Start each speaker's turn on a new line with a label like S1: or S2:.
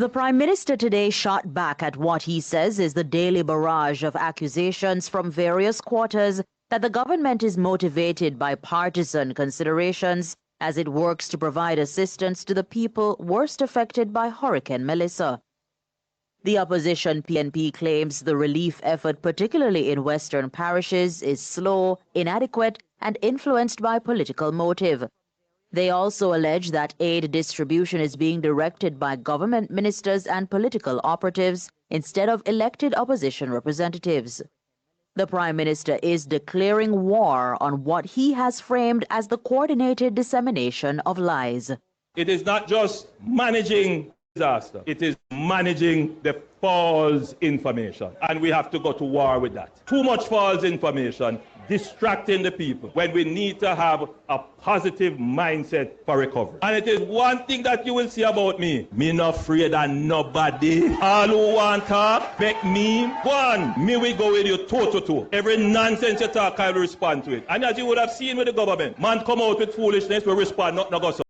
S1: The Prime Minister today shot back at what he says is the daily barrage of accusations from various quarters that the government is motivated by partisan considerations as it works to provide assistance to the people worst affected by Hurricane Melissa. The opposition PNP claims the relief effort, particularly in western parishes, is slow, inadequate, and influenced by political motive. They also allege that aid distribution is being directed by government ministers and political operatives instead of elected opposition representatives. The Prime Minister is declaring war on what he has framed as the coordinated dissemination of lies.
S2: It is not just managing disaster, it is managing the false information. And we have to go to war with that. Too much false information distracting the people when we need to have a positive mindset for recovery. And it is one thing that you will see about me. Me not afraid of nobody. All who want talk, make me one. Me we go with you toe to toe. Every nonsense you talk, I will respond to it. And as you would have seen with the government, man come out with foolishness, we respond, not go so.